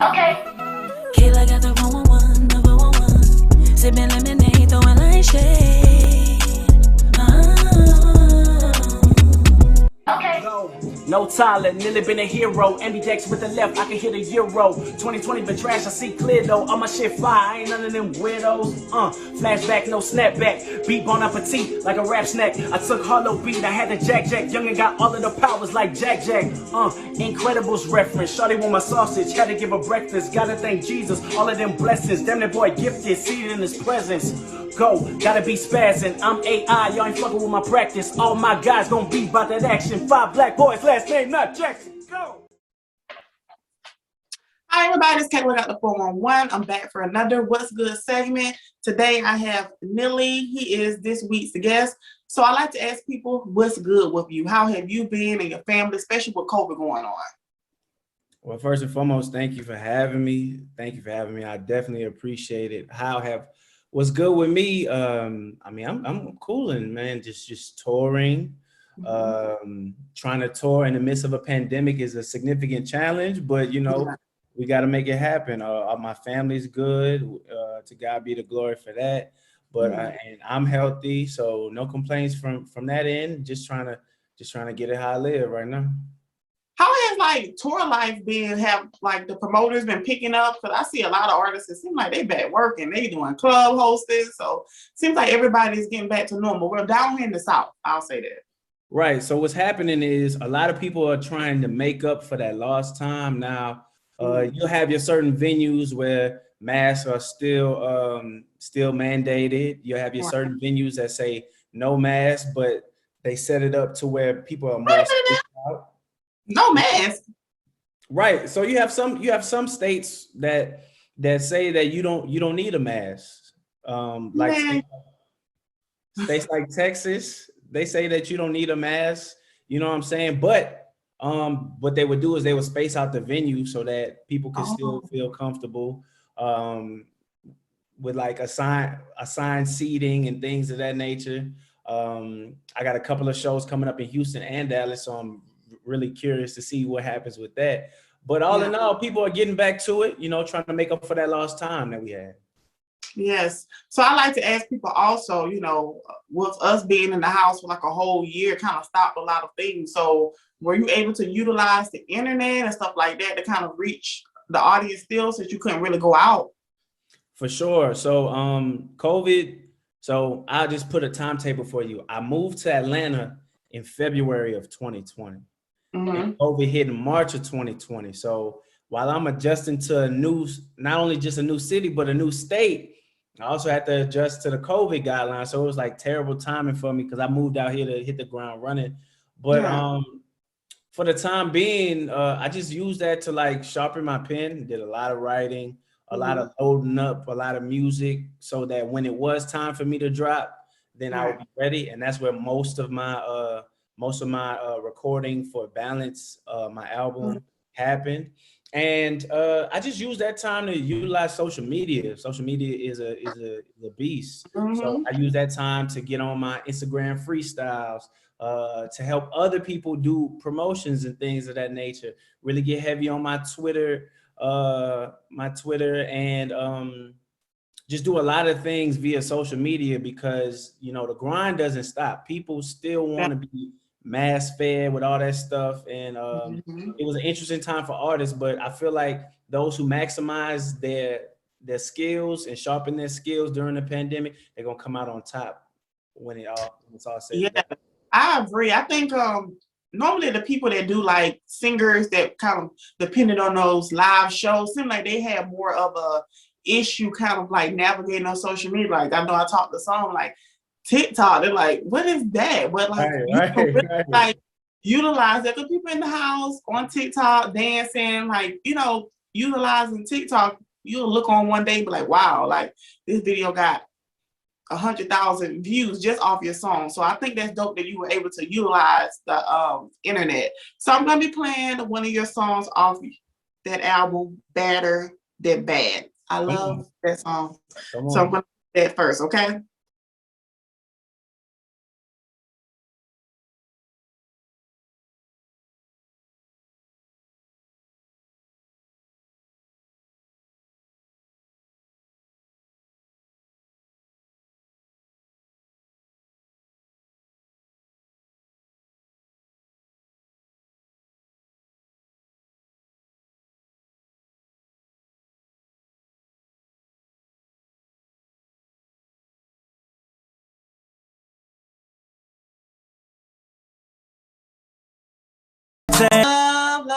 Okay. Kayla got the 111, the 411. Sipping lemonade, throwing light shade. Okay. No Tyler, Nilly been a hero. Andy Dex with the left, I can hit a euro. 2020 been trash, I see clear though. All my shit fire, I ain't none of them weirdos. Flashback, no snapback. Beat bon appetit like a rap snack. I took hollow beat, I had the Jack. Young and got all of the powers like Jack. Incredibles reference. Shawty want my sausage, had to give her breakfast. Gotta thank Jesus, all of them blessings. Damn that boy gifted, seated in his presence. Go, gotta be spazzing. I'm AI, y'all ain't fucking with my practice. All my guys gon' be about that action. 5 black boys, last name not Jackson. Go. Hi everybody, it's Kayla Got the 411. I'm back for another What's Good segment. Today I have Nilly. He is this week's guest. So I like to ask people, what's good with you? How have you been and your family, especially with COVID going on? Well, first and foremost, thank you for having me. I definitely appreciate it. What's good with me? I'm cooling, man. Just touring. Trying to tour in the midst of a pandemic is a significant challenge, but we got to make it happen. My family's good. To God be the glory for that. But and I'm healthy, so no complaints from that end. Just trying to get it how I live right now. How has tour life been? Have the promoters been picking up? Because I see a lot of artists, it seems like they back working, they doing club hosting. So it seems like everybody's getting back to normal. We're down here in the South, I'll say that. Right. So what's happening is a lot of people are trying to make up for that lost time. Now, you'll have your certain venues where masks are still mandated. You'll have your certain venues that say no mask, but they set it up to where people are more spaced out. No mask. Right. So you have some states that say that you don't need a mask. States like Texas, they say that you don't need a mask. You know what I'm saying? But what they would do is they would space out the venue so that people could still feel comfortable with assigned seating and things of that nature. I got a couple of shows coming up in Houston and Dallas, so I'm really curious to see what happens with that. But all in all, people are getting back to it, trying to make up for that lost time that we had. Yes. So I like to ask people also, with us being in the house for a whole year, kind of stopped a lot of things. So were you able to utilize the internet and stuff like that to kind of reach the audience still, since you couldn't really go out? For sure. So COVID, so I'll just put a timetable for you. I moved to Atlanta in February of 2020. And COVID hit in March of 2020. So while I'm adjusting to not only just a new city, but a new state, I also had to adjust to the COVID guidelines. So it was terrible timing for me because I moved out here to hit the ground running. But for the time being, I just used that to sharpen my pen, did a lot of writing, a lot of loading up, a lot of music, so that when it was time for me to drop, then I would be ready. And that's where most of my recording for Balance, my album, happened. And I just used that time to utilize social media. Social media is a beast. So I use that time to get on my Instagram freestyles, to help other people do promotions and things of that nature. Really get heavy on my Twitter, and just do a lot of things via social media because the grind doesn't stop. People still want to be mass fed with all that stuff, and it was an interesting time for artists. But I feel like those who maximize their skills and sharpen their skills during the pandemic, they're gonna come out on top when it's all said. Yeah, I agree. I think normally the people that do singers that kind of depended on those live shows seem like they have more of a issue kind of navigating on social media. I know I talked to some TikTok, they're like, what is that? But utilize that, because people in the house on TikTok dancing, utilizing TikTok, you'll look on one day and be like, wow, this video got 100,000 views just off your song. So I think that's dope that you were able to utilize the internet. So I'm gonna be playing one of your songs off that album, Better Than Bad. I love that song. So I'm gonna do that first, okay?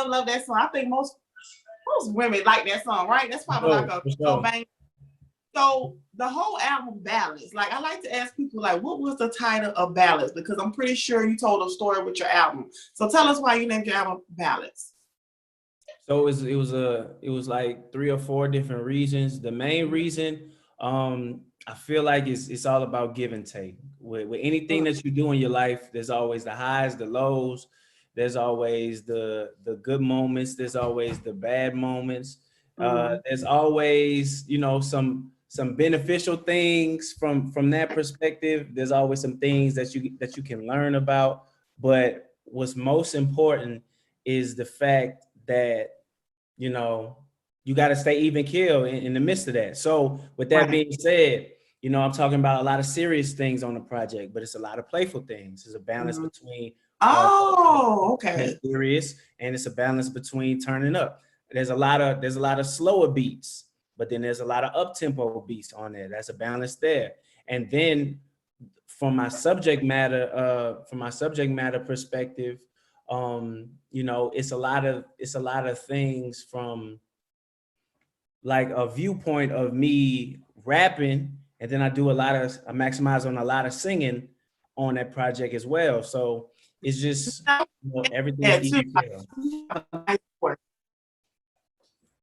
love that song. I think most women like that song, right? That's probably like a bang. So the whole album Ballads, like I like to ask people like, what was the title of Ballads? Because I'm pretty sure you told a story with your album. So tell us why you named your album Ballads. So it was like 3 or 4 different reasons. The main reason, I feel like it's all about give and take. With anything that you do in your life, there's always the highs, the lows. There's always the good moments. There's always the bad moments. There's always, you know, some beneficial things from that perspective. There's always some things that you can learn about. But what's most important is the fact that, you know, you got to stay even keel in the midst of that. So with that being said, you know, I'm talking about a lot of serious things on the project, but it's a lot of playful things. There's a balance between serious, and it's a balance between turning up. There's a lot of slower beats, but then there's a lot of up-tempo beats on there. That's a balance there. And then from my subject matter perspective, you know, it's a lot of things from like a viewpoint of me rapping, and then I maximize on a lot of singing on that project as well. So it's just, you know, everything is even keel.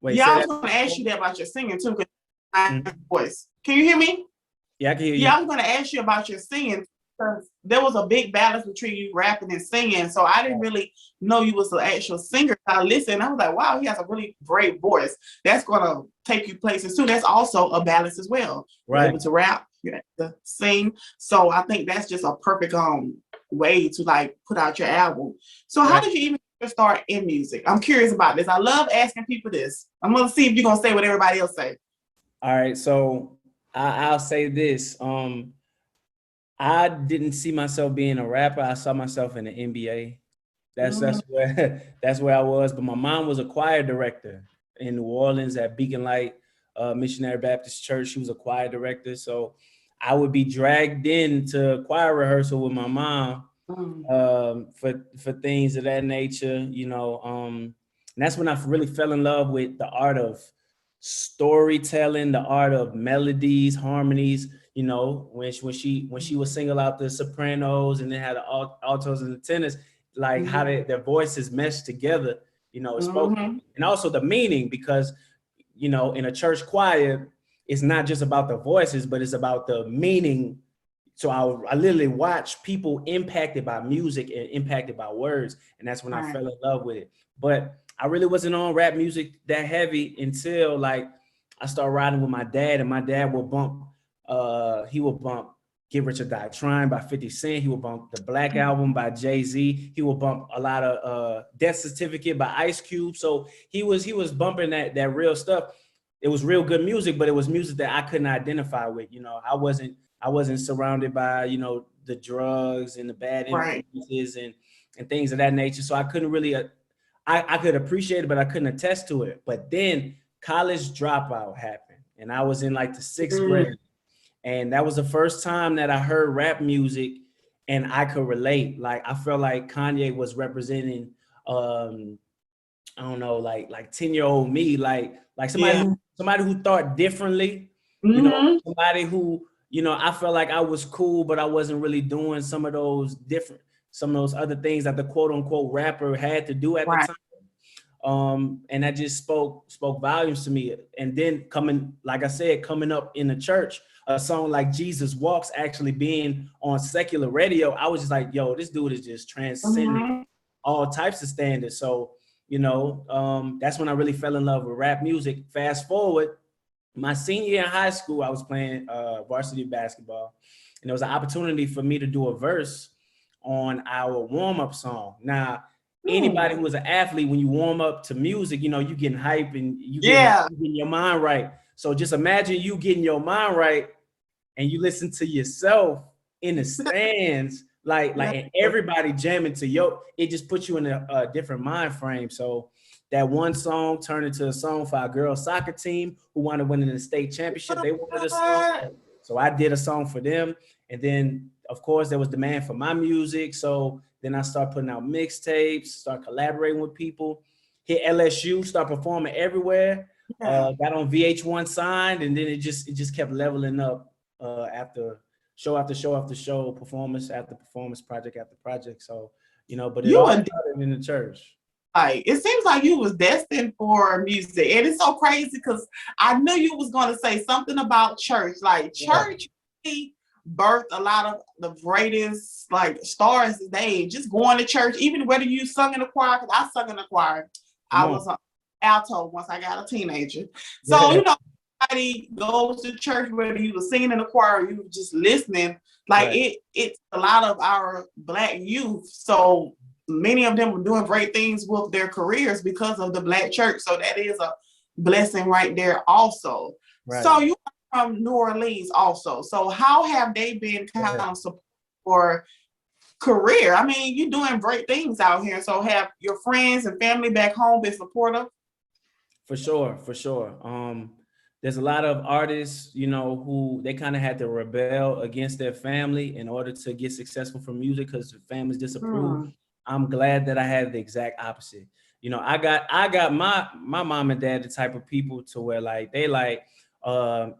Wait, yeah, I was going to ask you that about your singing too. Voice. Can you hear me? Yeah, I can hear you. Yeah, I was going to ask you about your singing. There was a big balance between you rapping and singing, so I didn't really know you was an actual singer. I listened, I was like, wow, he has a really great voice. That's going to take you places too. That's also a balance as well. Right. You're able to rap, you're able to sing. So I think that's just a perfect way to like put out your album. So how did you even start in music? I'm curious about this. I love asking people this. I'm going to see if you're going to say what everybody else say. All right, so I'll say this. I didn't see myself being a rapper. I saw myself in the NBA. That's where I was. But my mom was a choir director in New Orleans at Beacon Light Missionary Baptist Church. She was a choir director. So I would be dragged into choir rehearsal with my mom for things of that nature, you know. And that's when I really fell in love with the art of storytelling, the art of melodies, harmonies. You know, when she would single out the sopranos and then had the altos and the tenors, like how their voices mesh together, you know, spoken. And also the meaning, because, you know, in a church choir, it's not just about the voices, but it's about the meaning. So I literally watch people impacted by music and impacted by words. And that's when I fell in love with it. But I really wasn't on rap music that heavy until like I started riding with my dad, and my dad would bump, he would bump Get Rich or Die Trying by 50 Cent. He would bump the Black Album by Jay-Z. He would bump a lot of Death Certificate by Ice Cube. So he was bumping that real stuff. It was real good music, but it was music that I couldn't identify with. You know, I wasn't surrounded by, you know, the drugs and the bad influences and things of that nature. So I couldn't really, I could appreciate it, but I couldn't attest to it. But then College Dropout happened, and I was in like the 6th grade. And that was the first time that I heard rap music and I could relate. Like, I felt like Kanye was representing, I don't know, like 10-year-old me, like somebody who thought differently, you know, somebody who, you know, I felt like I was cool, but I wasn't really doing some of those other things that the quote unquote rapper had to do at the time. And that just spoke volumes to me. And then coming up in the church, a song like Jesus Walks actually being on secular radio, I was just like, yo, this dude is just transcending all types of standards. So, you know, that's when I really fell in love with rap music. Fast forward, my senior year in high school, I was playing varsity basketball, and there was an opportunity for me to do a verse on our warm-up song. Now, anybody who was an athlete, when you warm up to music, you know, you getting hype and you getting your mind right. So just imagine you getting your mind right and you listen to yourself in the stands, and everybody jamming to it just puts you in a different mind frame. So that one song turned into a song for our girls soccer team who wanted to win the state championship. They wanted a song. So I did a song for them. And then, of course, there was demand for my music. So then I started putting out mixtapes, start collaborating with people. hit LSU, start performing everywhere. Yeah. Got on VH1, signed, and then it just kept leveling up after show after show after show, performance after performance, project after project. So, but it You all were started in the church. like, it seems like you was destined for music, and it's so crazy because I knew you was going to say something about church. Like Yeah. church really birthed a lot of the greatest like stars today. Just going to church, even whether you sung in the choir, because I sung in the choir. I was an alto once I got a teenager. So Yeah. everybody goes to church, whether you were singing in the choir or you were just listening. Like Right. it's a lot of our Black youth. So many of them were doing great things with their careers because of the Black church. So that is a blessing right there also. Right. So you are from New Orleans also. So how have they been kind of support for career? I mean, you're doing great things out here. So have your friends and family back home been supportive? For sure, for sure. There's a lot of artists, who they kind of had to rebel against their family in order to get successful from music because the families disapprove. I'm glad that I had the exact opposite. I got my mom and dad the type of people to where like they like,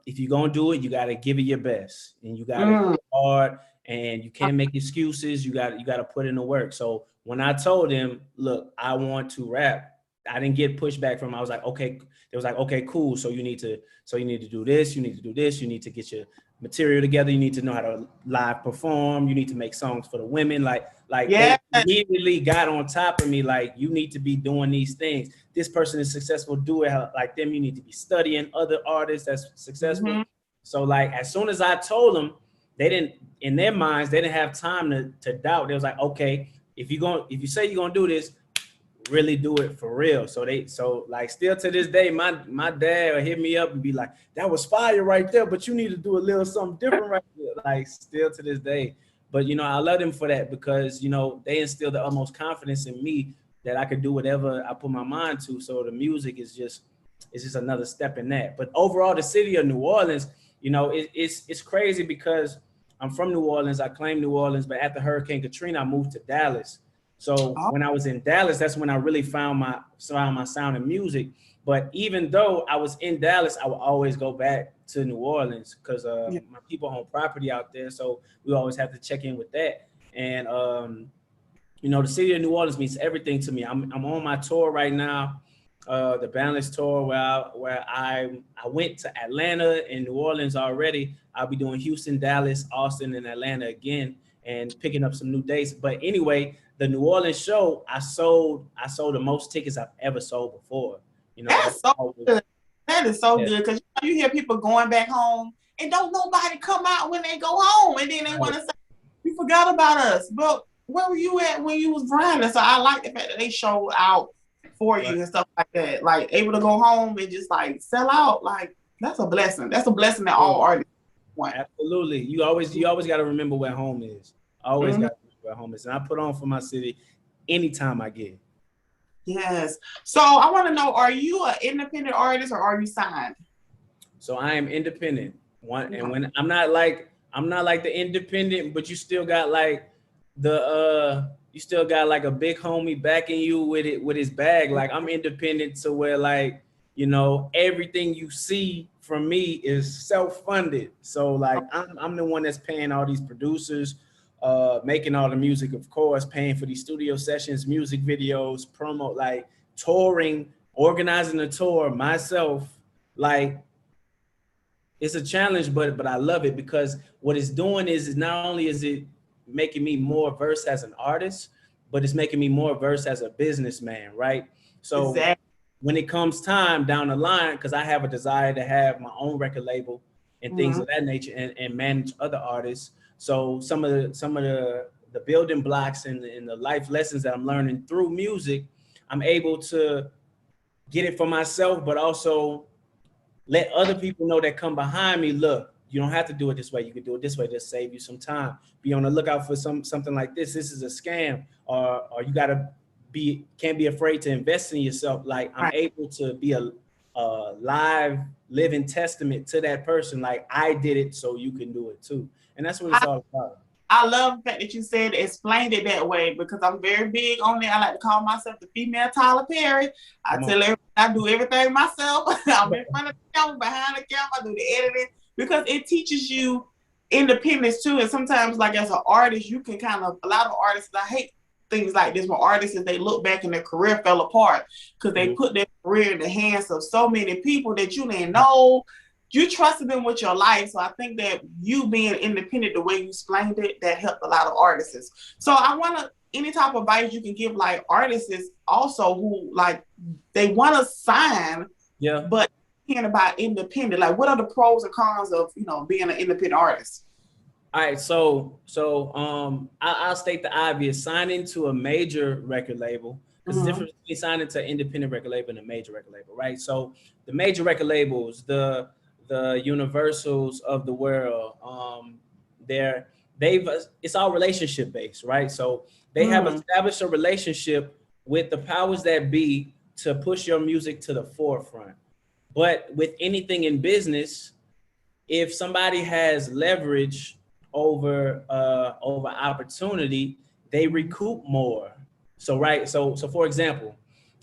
if you're gonna do it, you gotta give it your best and you gotta work hard and you can't make excuses. You gotta put in the work. So when I told them, look, I want to rap, I didn't get pushback from them. I was like, okay. They was like, okay, cool. So you need to do this, you need to do this, you need to get your material together, you need to know how to live perform, you need to make songs for the women. Like Yeah. they immediately got on top of me, like, you need to be doing these things. This person is successful, do it like them. You need to be studying other artists that's successful. So like as soon as I told them, they didn't, in their minds, they didn't have time to doubt. They was like, okay, if you say you're gonna do this, really do it for real. So like still to this day, my dad will hit me up and be like, that was fire right there, but you need to do a little something different right there. Like still to this day. But I love them for that because they instilled the utmost confidence in me that I could do whatever I put my mind to. So the music is just another step in that. But overall, the city of New Orleans, it's crazy because I'm from New Orleans. I claim New Orleans, but after Hurricane Katrina, I moved to Dallas. So when I was in Dallas, that's when I really found my sound in music. But even though I was in Dallas, I would always go back to New Orleans because my people own property out there. So we always have to check in with that. And, the city of New Orleans means everything to me. I'm on my tour right now, the Balance Tour, where I went to Atlanta and New Orleans already. I'll be doing Houston, Dallas, Austin, and Atlanta again and picking up some new dates. But anyway, the New Orleans show, I sold the most tickets I've ever sold before. That's so good. That is so good because you hear people going back home and don't nobody come out when they go home, and then they want to say, "You forgot about us." But where were you at when you was grinding? So I like the fact that they showed out for you and stuff like that. Like able to go home and just like sell out. Like that's a blessing. That's a blessing that all artists want. Absolutely. You always got to remember where home is. Always got to remember where home is. And I put on for my city anytime I get. Yes. So I want to know, are you an independent artist or are you signed? So I am independent. And when I'm not like the independent, but you still got like you still got like a big homie backing you with his bag. Like I'm independent to where like, everything you see from me is self-funded. So like I'm the one that's paying all these producers, making all the music, of course, paying for these studio sessions, music videos, promo, like touring, organizing the tour myself. Like it's a challenge, but I love it because what it's doing is not only is it making me more versed as an artist, but it's making me more versed as a businessman, right? So when it comes time down the line, because I have a desire to have my own record label and things of that nature and manage other artists. So some of the building blocks and the life lessons that I'm learning through music, I'm able to get it for myself, but also let other people know that come behind me, look, you don't have to do it this way. You can do it this way. Just save you some time. Be on the lookout for something like this. This is a scam, or you can't be afraid to invest in yourself. Like I'm able to be a live, living testament to that person. Like I did it, so you can do it too. And that's what it's all about. I love the fact that you said explained it that way because I'm very big on it. I like to call myself the female Tyler Perry. I tell everybody I do everything myself. I'm in front of the camera, behind the camera, I do the editing because it teaches you independence too. And sometimes, like as an artist, you can kind of, a lot of artists, I hate things like this when artists, they look back and their career fell apart because they put their career in the hands of so many people that you didn't know. You trusted them with your life. So I think that you being independent, the way you explained it, that helped a lot of artists. So I want to, any type of advice you can give like artists also who like, they want to sign, but hearing about independent, like what are the pros and cons of, you know, being an independent artist? All right, so I'll state the obvious. Signing to a major record label, there's a difference between signing to an independent record label and a major record label, right? So the major record labels, the Universals of the world, it's all relationship based, right? So they have established a relationship with the powers that be to push your music to the forefront. But with anything in business, if somebody has leverage over opportunity, they recoup more. So for example,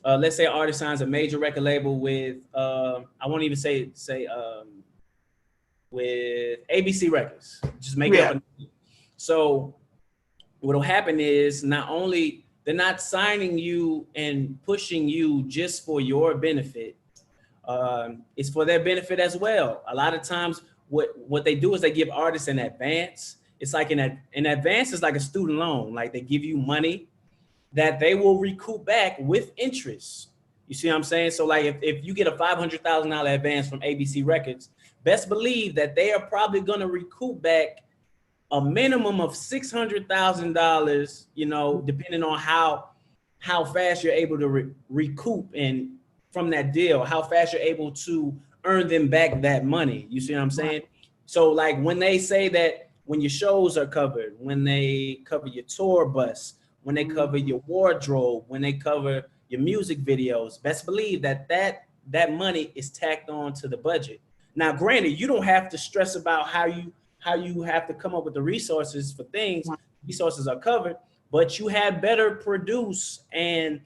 let's say an artist signs a major record label with I won't even say with ABC Records, just make it up. So what'll happen is not only they're not signing you and pushing you just for your benefit, it's for their benefit as well. A lot of times what they do is they give artists an advance. It's like an advance is like a student loan. Like they give you money that they will recoup back with interest. You see what I'm saying? So like if you get a $500,000 advance from ABC Records, best believe that they are probably going to recoup back a minimum of $600,000, you know, depending on how fast you're able to recoup and from that deal, how fast you're able to earn them back that money. You see what I'm saying? So like when they say that when your shows are covered, when they cover your tour bus, when they cover your wardrobe, when they cover your music videos, best believe that money is tacked on to the budget. Now, granted, you don't have to stress about how you have to come up with the resources for things. Resources are covered, but you have better produce and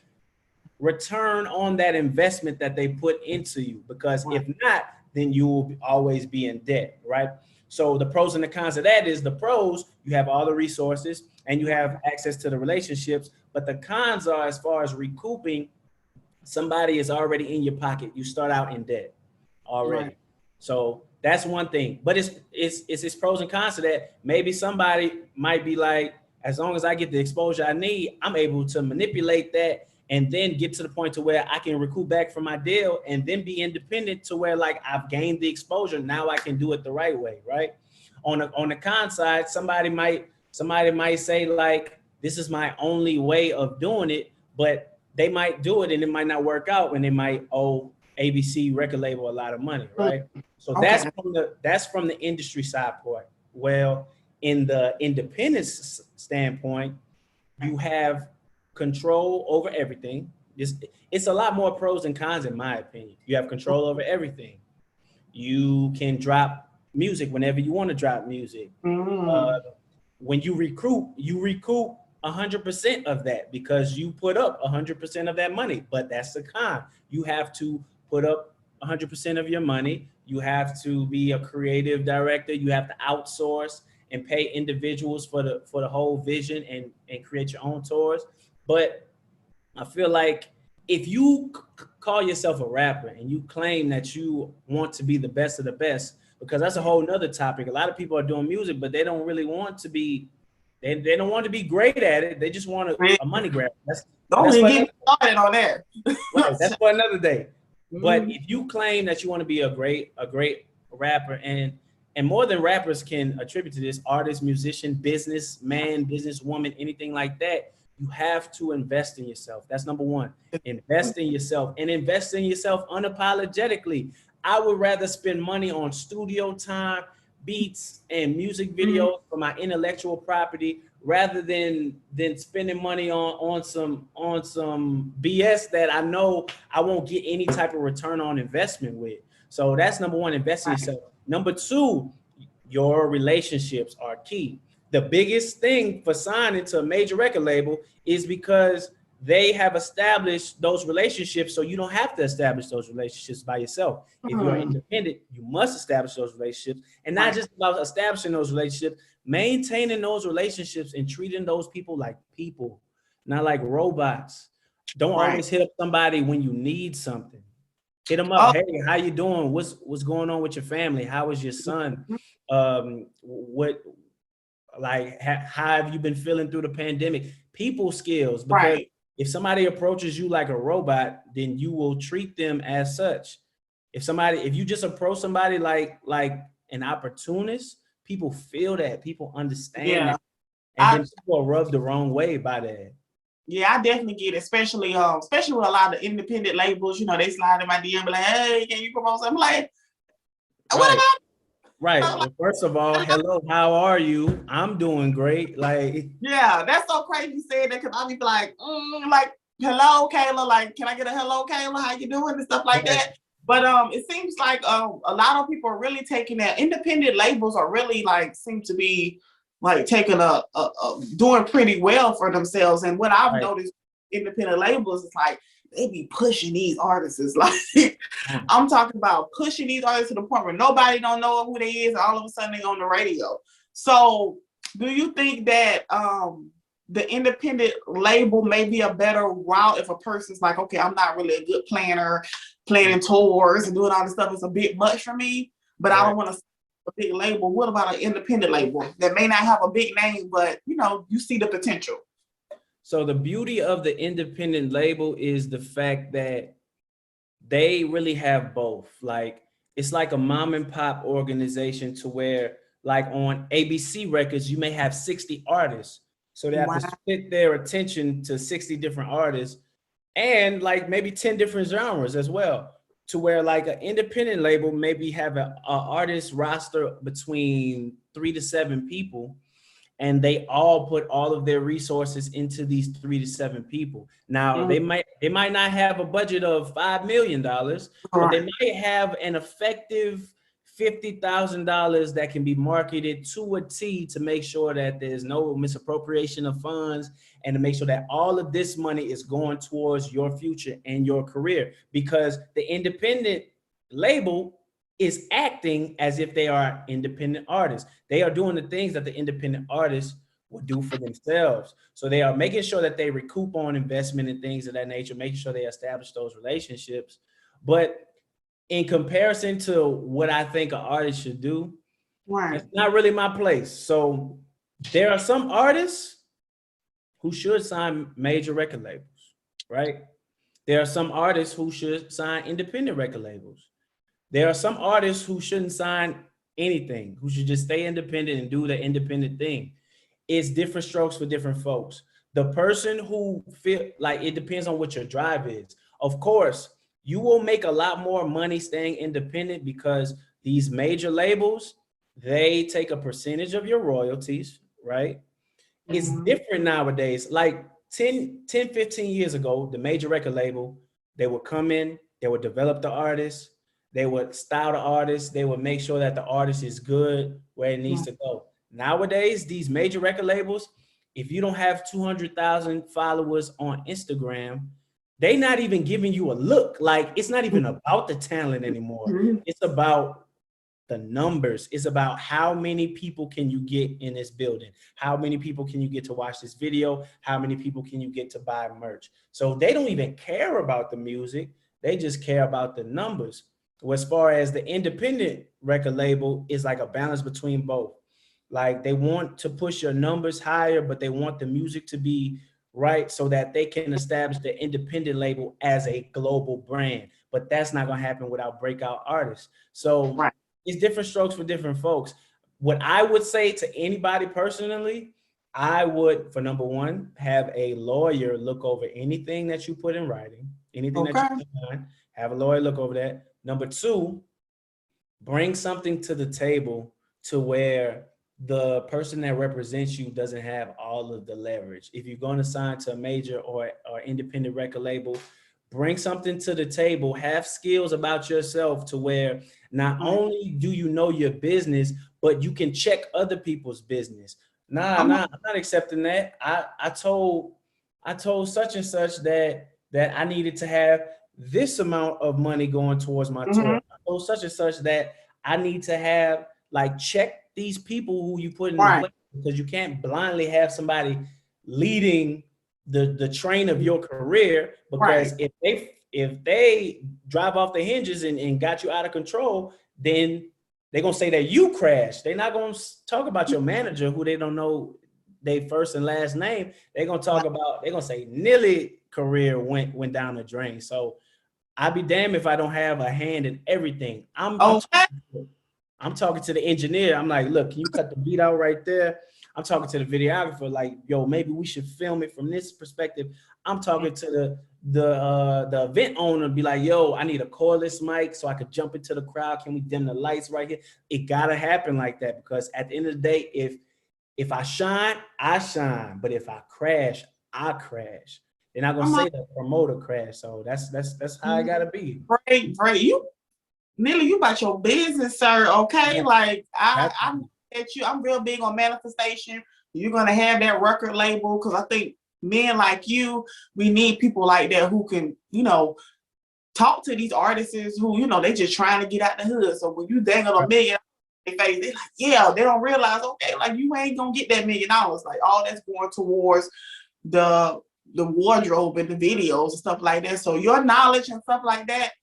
return on that investment that they put into you, because if not, then you will always be in debt, right? So the pros and the cons of that is the pros, you have all the resources and you have access to the relationships, but the cons are as far as recouping, somebody is already in your pocket. You start out in debt already. Right. So that's one thing, but it's pros and cons to that. Maybe somebody might be like, as long as I get the exposure I need, I'm able to manipulate that and then get to the point to where I can recoup back from my deal and then be independent to where like I've gained the exposure. Now I can do it the right way, right? On the con side, somebody might say like, this is my only way of doing it, but they might do it and it might not work out and they might owe ABC record label a lot of money, right? So that's from the industry side part. Well, in the independence standpoint, you have control over everything. It's a lot more pros and cons in my opinion. You have control over everything. You can drop music whenever you want to drop music. When you recoup 100% of that because you put up 100% of that money. But that's the con. You have to put up 100% of your money. You have to be a creative director. You have to outsource and pay individuals for the whole vision and create your own tours. But I feel like if you call yourself a rapper and you claim that you want to be the best of the best, because that's a whole nother topic. A lot of people are doing music, but they don't really want to be, they don't want to be great at it. They just want a money grab. Don't even get started on that. Right, that's for another day. But if you claim that you want to be a great rapper, and more than rappers can attribute to this, artist, musician, businessman, businesswoman, anything like that, you have to invest in yourself. That's number one. Invest in yourself and invest in yourself unapologetically. I would rather spend money on studio time, beats, and music videos for my intellectual property rather than spending money on some BS that I know I won't get any type of return on investment with. So that's number one, invest in yourself. Number two, your relationships are key. the biggest thing for signing to a major record label is because they have established those relationships, so you don't have to establish those relationships by yourself. If you're independent, you must establish those relationships, and not just about establishing those relationships, maintaining those relationships and treating those people like people, not like robots. Don't always hit up somebody when you need something. Hit them up. Hey, how you doing? What's going on with your family? How is your son? How have you been feeling through the pandemic? People skills, because if somebody approaches you like a robot, then you will treat them as such. If you just approach somebody like an opportunist, people feel that, people understand that, and then people are rubbed the wrong way by that. Yeah, I definitely get it, especially with a lot of independent labels. You know, they slide in my DM, be like, "Hey, can you promote something?" I'm like, "What about?" Right. Well, first of all, hello, how are you? I'm doing great. Like, yeah, that's so crazy you said that, because I'll be like, hello, Kayla. Like, can I get a hello, Kayla? How you doing? And stuff like that. But it seems like a lot of people are really taking that. Independent labels are really seem to be taking doing pretty well for themselves. And what I've noticed, independent labels is they be pushing these artists. I'm talking about pushing these artists to the point where nobody don't know who they is, and all of a sudden they on the radio. So do you think that the independent label may be a better route if a person's like, okay, I'm not really a good planner, planning tours and doing all this stuff is a bit much for me, but I don't want to a big label? What about an independent label that may not have a big name, but you see the potential? So the beauty of the independent label is the fact that they really have both. It's like a mom and pop organization, to where on ABC Records, you may have 60 artists. So they have to split their attention to 60 different artists, and maybe 10 different genres as well, to where an independent label maybe have an artist roster between 3 to 7 people, and they all put all of their resources into these 3 to 7 people. Now they might not have a budget of $5 million, but they might have an effective $50,000 that can be marketed to a T, to make sure that there's no misappropriation of funds, and to make sure that all of this money is going towards your future and your career, because the independent label is acting as if they are independent artists. They are doing the things that the independent artists would do for themselves. So they are making sure that they recoup on investment and things of that nature, making sure they establish those relationships. But in comparison to what I think an artist should do, it's not really my place. So there are some artists who should sign major record labels, right? There are some artists who should sign independent record labels. There are some artists who shouldn't sign anything, who should just stay independent and do the independent thing. It's different strokes for different folks. The person who feel like, it depends on what your drive is. Of course, you will make a lot more money staying independent, because these major labels, they take a percentage of your royalties, right? It's different nowadays. 10, 15 years ago, the major record label, they would come in, they would develop the artist, they would style the artist, they would make sure that the artist is good where it needs to go. Nowadays, these major record labels, if you don't have 200,000 followers on Instagram, they're not even giving you a look. It's not even about the talent anymore. It's about the numbers. It's about how many people can you get in this building? How many people can you get to watch this video? How many people can you get to buy merch? So they don't even care about the music. They just care about the numbers. As far as the independent record label, is a balance between both. They want to push your numbers higher, but they want the music to be right, so that they can establish the independent label as a global brand. But that's not going to happen without breakout artists. So it's different strokes for different folks. What I would say to anybody personally, I would, for number one, have a lawyer look over anything that you put in writing, anything that you sign, have a lawyer look over that. Number two, bring something to the table to where the person that represents you doesn't have all of the leverage. If you're going to sign to a major or independent record label, bring something to the table, have skills about yourself, to where not only do you know your business, but you can check other people's business. I'm not accepting that. I told such and such that I needed to have this amount of money going towards my tour. I told such and such that I need to have, like, check these people who you put in the place, because you can't blindly have somebody leading the train of your career, because if they drive off the hinges and got you out of control, then they're gonna say that you crashed. They're not gonna talk about your manager, who they don't know their first and last name. They're gonna talk about, they're gonna say Nilly career went down the drain. So I'd be damned if I don't have a hand in everything. I'm talking to the engineer. I'm like, look, can you cut the beat out right there? I'm talking to the videographer, like, yo, maybe we should film it from this perspective. I'm talking to the event owner, be like, yo, I need a cordless mic so I could jump into the crowd. Can we dim the lights right here? It gotta happen like that, because at the end of the day, if I shine, I shine. But if I crash, I crash. They're not gonna say the promoter crash. So that's how it gotta be. Great. You, Nilly, you about your business, sir. Okay, yeah. Like I'm at you. I'm real big on manifestation. You're gonna have that record label, because I think men like you, we need people like that who can, you know, talk to these artists who, you know, they just trying to get out the hood. So when you dangle $1 million in their face, they're like, yeah, they don't realize, okay, like, you ain't gonna get that $1 million. Like, all that's going towards the wardrobe and the videos and stuff like that. So your knowledge and stuff like that,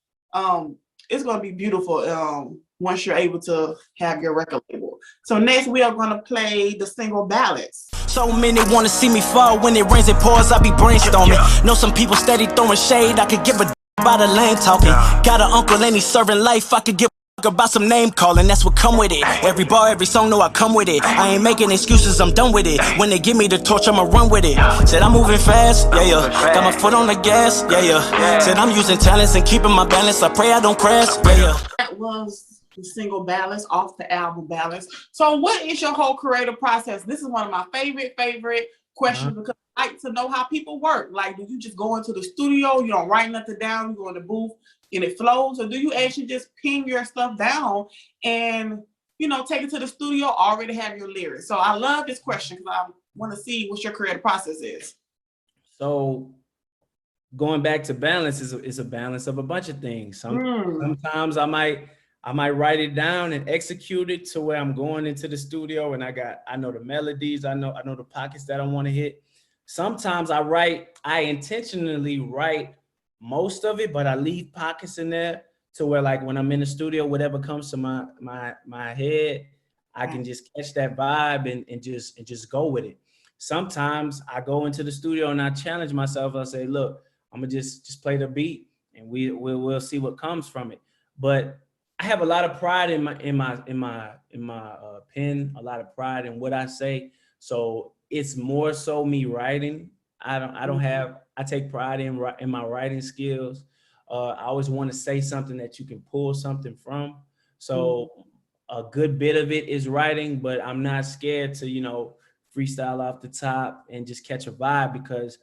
it's gonna be beautiful once you're able to have your record label. So next we are gonna play the single Ballads. So many wanna see me fall. When it rains and pours, I be brainstorming. Know some people steady throwing shade. I could give a about a lame talking. Got an uncle and he's serving life. I could give about some name calling. That's what come with it. Every bar, every song, know I come with it. I ain't making excuses, I'm done with it. When they give me the torch, I'ma run with it. Said I'm moving fast, yeah. Got my foot on the gas, yeah. Said I'm using talents and keeping my balance. I pray I don't crash, yeah. That was the single Ballads off the album Ballads. So what is your whole creative process? This is one of my favorite questions, because I like to know how people work. Like, do you just go into the studio, you don't write nothing down, you go in the booth and it flows, or do you actually just pin your stuff down and, you know, take it to the studio, already have your lyrics? So I love this question because I want to see what your creative process is. So going back to balance is a balance of a bunch of things. Sometimes I might write it down and execute it to where I'm going into the studio and I know the melodies, I know the pockets that I want to hit. Sometimes I intentionally write most of it, but I leave pockets in there to where, like, when I'm in the studio, whatever comes to my head, I can just catch that vibe and just go with it. Sometimes I go into the studio and I challenge myself. I say, look, I'm gonna just play the beat and we'll see what comes from it. But I have a lot of pride in my pen, a lot of pride in what I say. So it's more so me writing. I take pride in my writing skills. I always want to say something that you can pull something from. So a good bit of it is writing, but I'm not scared to, you know, freestyle off the top and just catch a vibe, because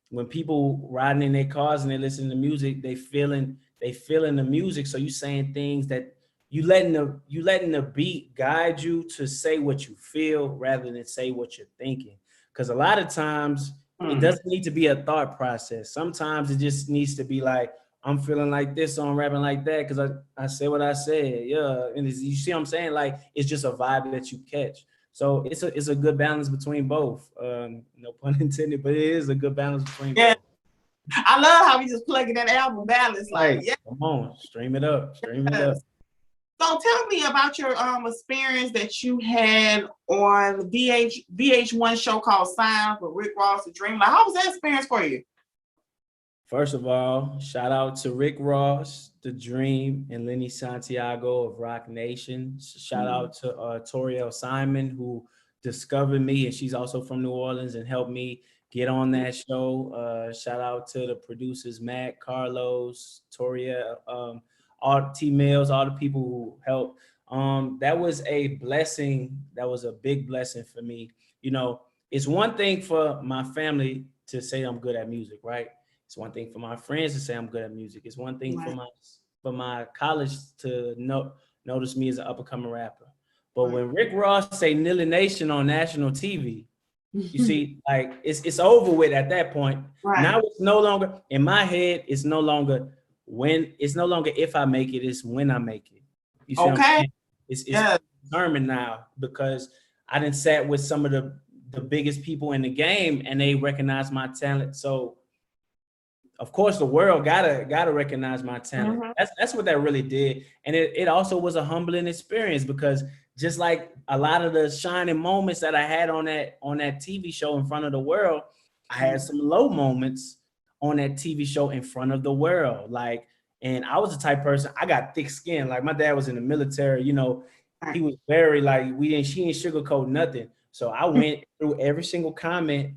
when people riding in their cars and they listen to music, they feeling the music. So you saying things that you letting the beat guide you to say what you feel rather than say what you're thinking. Because a lot of times it doesn't need to be a thought process. Sometimes it just needs to be like, I'm feeling like this, so I'm rapping like that because I say what I said. Yeah, and you see what I'm saying? Like, it's just a vibe that you catch. So it's a good balance between both. No pun intended, but it is a good balance between both. I love how we just plugging that album Balance. Like, yeah. Come on, stream it up. So tell me about your experience that you had on VH1 show called Signs with Rick Ross and Dream. Like, how was that experience for you? First of all, shout out to Rick Ross, The Dream, and Lenny Santiago of Rock Nation. Shout out to Toriel Simon, who discovered me, and she's also from New Orleans and helped me get on that show. Shout out to the producers, Matt, Carlos, Toriel, all T-Mills, all the people who helped. That was a blessing. That was a big blessing for me. You know, it's one thing for my family to say I'm good at music, right? It's one thing for my friends to say I'm good at music. It's one thing for my college to notice me as an up-and-coming rapper. But when Rick Ross say Nilly Nation on national TV, you see, like it's over with at that point. Right. Now it's no longer in my head. It's no longer if I make it. It's when I make it. You see what I'm saying? It's determined now because I done sat with some of the biggest people in the game and they recognize my talent. So of course the world gotta recognize my talent. That's what that really did. And it also was a humbling experience because just like a lot of the shining moments that I had on that TV show in front of the world, I had some low moments on that TV show in front of the world. Like, and I was the type of person, I got thick skin. Like my dad was in the military, you know, he was very like, she didn't sugarcoat nothing. So I went through every single comment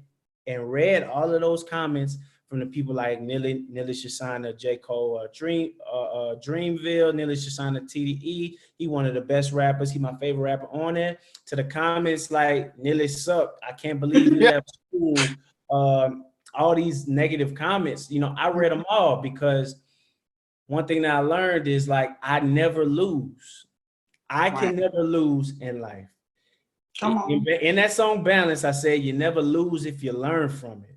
and read all of those comments from the people like Nilly should sign a J. Cole, Dreamville, Nilly should sign a TDE. He one of the best rappers. He my favorite rapper on there. To the comments like Nilly suck. I can't believe you left school. All these negative comments, you know, I read them all because one thing that I learned is like, I never lose. I can never lose in life. Come on. In that song Balance, I said, you never lose if you learn from it.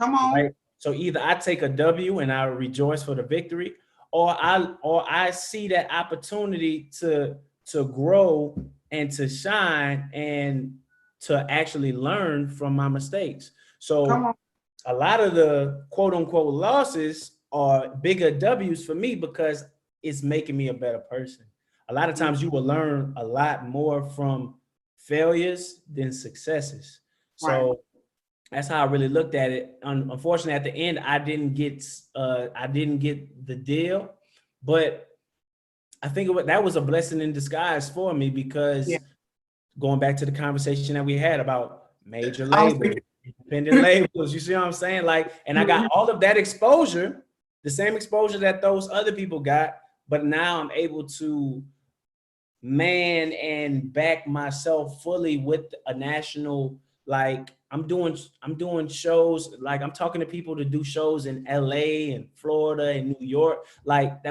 Come on. Right? So either I take a W and I rejoice for the victory, or I see that opportunity to grow and to shine and to actually learn from my mistakes. So a lot of the quote unquote losses are bigger W's for me because it's making me a better person. A lot of times you will learn a lot more from failures than successes. So that's how I really looked at it. Unfortunately, at the end, I didn't get the deal, but I think that was a blessing in disguise for me because going back to the conversation that we had about major labels, independent labels, you see what I'm saying? Like, and I got all of that exposure, the same exposure that those other people got, but now I'm able to man and back myself fully with a national, like I'm doing shows, like I'm talking to people to do shows in LA and Florida and New York. Like I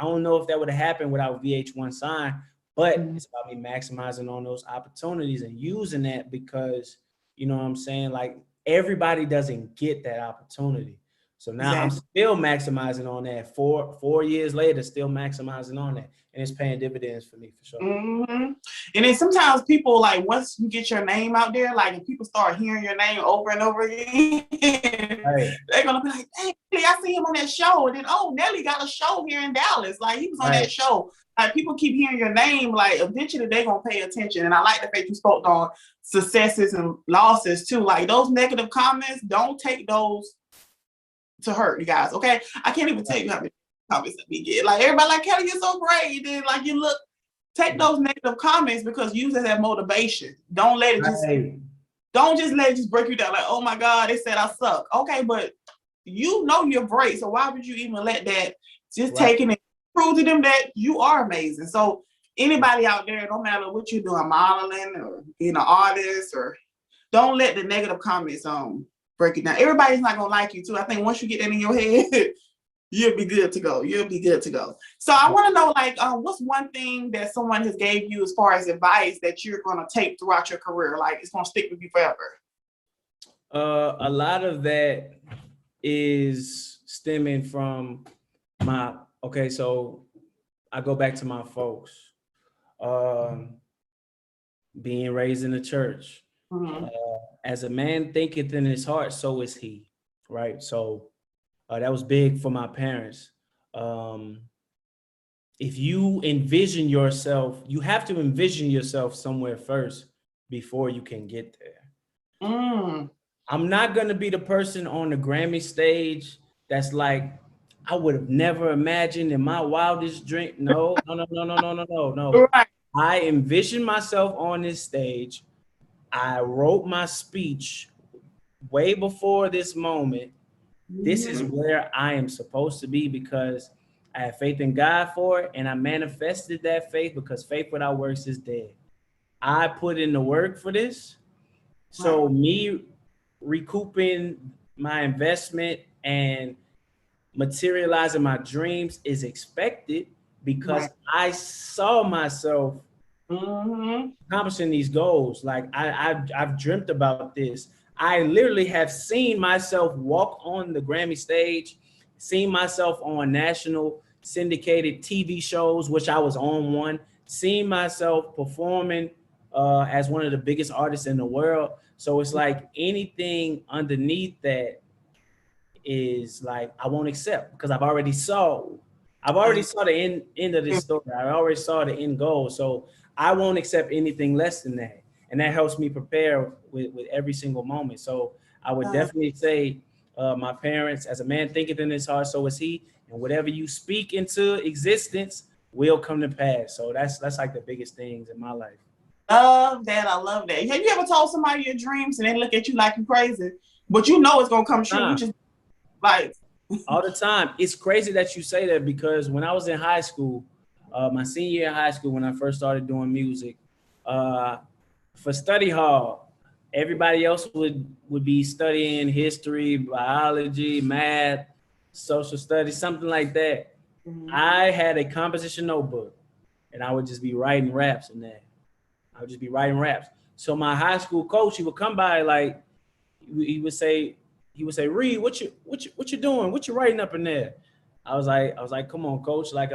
don't know if that would have happened without VH1 sign, but it's about me maximizing on those opportunities and using that because, you know what I'm saying? Like everybody doesn't get that opportunity. So now I'm still maximizing on that. Four years later, still maximizing on that. And it's paying dividends for me for sure. And then sometimes people, like, once you get your name out there, like if people start hearing your name over and over again, they're gonna be like, hey, I see him on that show. And then, oh, Nelly got a show here in Dallas. Like he was on that show. Like people keep hearing your name, like eventually they're gonna pay attention. And I like the fact you spoke on successes and losses too. Like those negative comments, don't take those to hurt you guys. Okay. I can't even tell you how many comments that we get. Like everybody like, Kelly, you're so great. Then like you look, take those negative comments because use it as motivation. Don't let it don't just let it just break you down. Like, oh my God, they said I suck. Okay, but you know you're great. So why would you even let that just take it and prove to them that you are amazing? So anybody out there, no matter what you're doing, modeling or being an artist, or don't let the negative comments break it down. Everybody's not gonna like you too. I think once you get that in your head, you'll be good to go. You'll be good to go. So I want to know, like, what's one thing that someone has gave you as far as advice that you're gonna take throughout your career? Like it's gonna stick with you forever. A lot of that is stemming from so I go back to my folks. Being raised in the church. As a man thinketh in his heart, so is he, right? So that was big for my parents. If you envision yourself, you have to envision yourself somewhere first before you can get there. I'm not going to be the person on the Grammy stage that's like, I would have never imagined in my wildest dream. No. Right. I envision myself on this stage. I wrote my speech way before this moment. This is where I am supposed to be because I have faith in God for it, and I manifested that faith because faith without works is dead. I put in the work for this. So me recouping my investment and materializing my dreams is expected because I saw myself accomplishing these goals. Like I've dreamt about this. I literally have seen myself walk on the Grammy stage, seen myself on national syndicated TV shows, which I was on one, seen myself performing as one of the biggest artists in the world. So it's like anything underneath that is like I won't accept because I've already saw the end of this story. I already saw the end goal. So I won't accept anything less than that. And that helps me prepare with every single moment. So I would definitely say my parents, as a man thinketh in his heart, so is he. And whatever you speak into existence will come to pass. So that's like the biggest things in my life. Love that. I love that. Have you ever told somebody your dreams and they look at you like you're crazy, but you know it's gonna come true? You just like all the time. It's crazy that you say that because when I was in high school, my senior year in high school, when I first started doing music, for study hall, everybody else would be studying history, biology, math, social studies, something like that. I had a composition notebook and I would just be writing raps in that. I would just be writing raps. So my high school coach, he would come by, like he would say, Reed, what you doing? What you writing up in there? I was like, come on, coach, like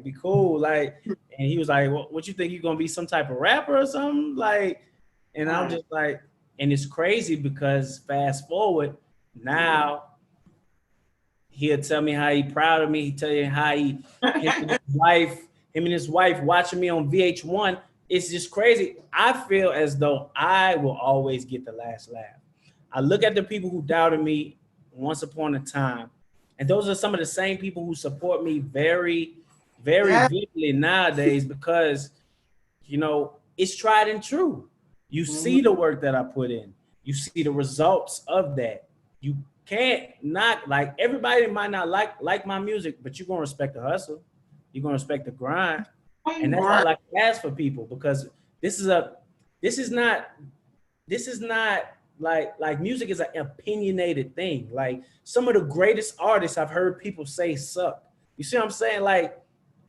be cool, like. And he was like, what you think you're gonna be some type of rapper or something? Like, and I'm just like, and it's crazy because fast forward now, he'll tell me how he proud of me. He tell you how him and his wife watching me on VH1. It's just crazy. I feel as though I will always get the last laugh. I look at the people who doubted me once upon a time, and those are some of the same people who support me very, very vividly nowadays because, you know, it's tried and true. You see the work that I put in. You see the results of that. You can't not, like, everybody might not like my music, but you're going to respect the hustle. You're going to respect the grind. And that's all I can ask for people, because this is not like music is an opinionated thing. Like some of the greatest artists I've heard people say suck. You see what I'm saying? Like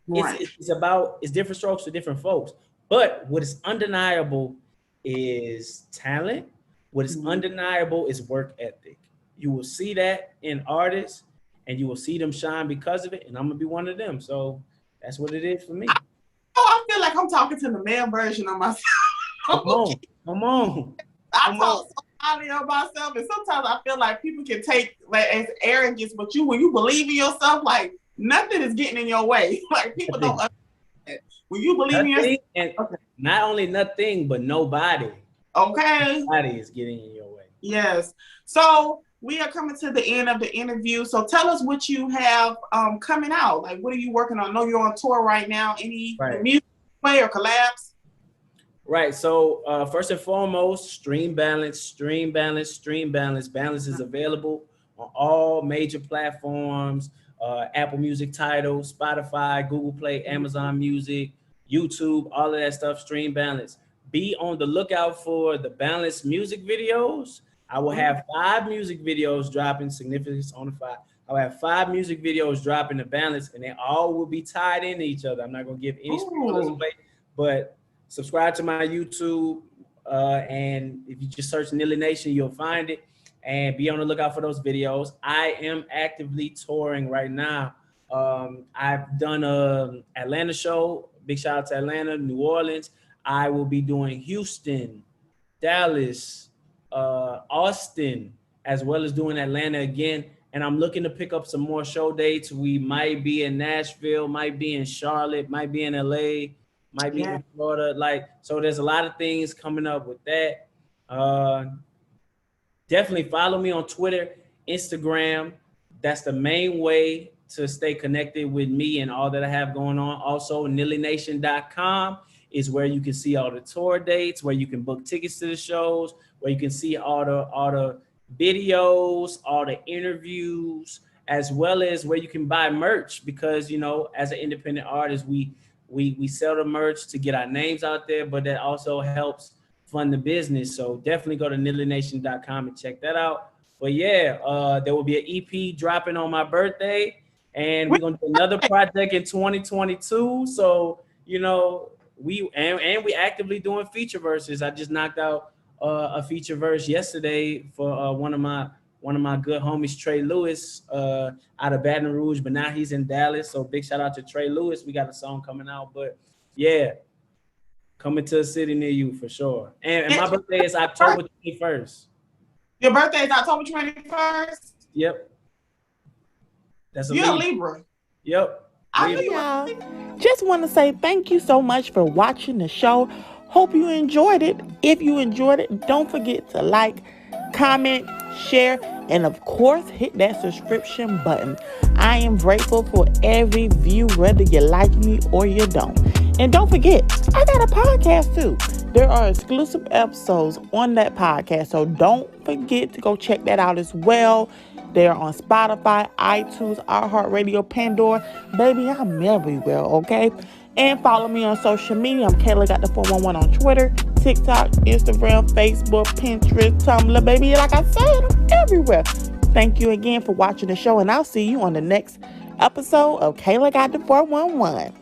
it's different strokes for different folks. But what is undeniable is talent. What is undeniable is work ethic. You will see that in artists and you will see them shine because of it. And I'm gonna be one of them. So that's what it is for me. I feel like I'm talking to the male version of myself. Come on. I talk so highly of myself, and sometimes I feel like people can take like as arrogance, but when you believe in yourself, like nothing is getting in your way. Like people don't understand. When you believe in yourself, and not only nothing, but nobody. Okay. Nobody is getting in your way. Yes. So we are coming to the end of the interview. So tell us what you have coming out. Like, what are you working on? I know you're on tour right now. Any music play or collabs? Right. So first and foremost, stream balance. Balance is available on all major platforms: Apple Music, Tidal, Spotify, Google Play, Amazon Music, YouTube, all of that stuff. Stream balance. Be on the lookout for the Balance music videos. I will have 5 music videos dropping. Significance on the 5. I'll have 5 music videos dropping the Balance, and they all will be tied into each other. I'm not gonna give any spoilers away, but subscribe to my YouTube, and if you just search Nilly Nation, you'll find it. And be on the lookout for those videos. I am actively touring right now. I've done a Atlanta show. Big shout out to Atlanta, New Orleans. I will be doing Houston, Dallas, Austin, as well as doing Atlanta again. And I'm looking to pick up some more show dates. We might be in Nashville, might be in Charlotte, might be in LA, might be in Florida. Like, so there's a lot of things coming up with that. Definitely follow me on Twitter, Instagram. That's the main way to stay connected with me and all that I have going on. Also, nillynation.com is where you can see all the tour dates, where you can book tickets to the shows, where you can see all the videos, all the interviews, as well as where you can buy merch. Because, you know, as an independent artist, we sell the merch to get our names out there, but that also helps fund the business. So definitely go to nillynation.com and check that out. But yeah, there will be an EP dropping on my birthday, and we're gonna do another project in 2022. So, you know, we actively doing feature verses. I just knocked out a feature verse yesterday for one of my good homies, Trey Lewis, out of Baton Rouge, but now he's in Dallas. So big shout out to Trey Lewis. We got a song coming out, but yeah, coming to a city near you for sure. And my birthday is October 21st. Your birthday is October 21st? Yep. That's You're a Libra. Yep. I Y'all, just want to say thank you so much for watching the show. Hope you enjoyed it. If you enjoyed it, don't forget to like, comment, share, and of course, hit that subscription button. I am grateful for every view, whether you like me or you don't. And don't forget, I got a podcast too. There are exclusive episodes on that podcast, so don't forget to go check that out as well. They're on Spotify, iTunes, iHeartRadio, Pandora. Baby, I'm everywhere, okay? And follow me on social media. I'm Kayla Got the 411 on Twitter, TikTok, Instagram, Facebook, Pinterest, Tumblr. Baby, like I said, I'm everywhere. Thank you again for watching the show, and I'll see you on the next episode of Kayla Got the 411.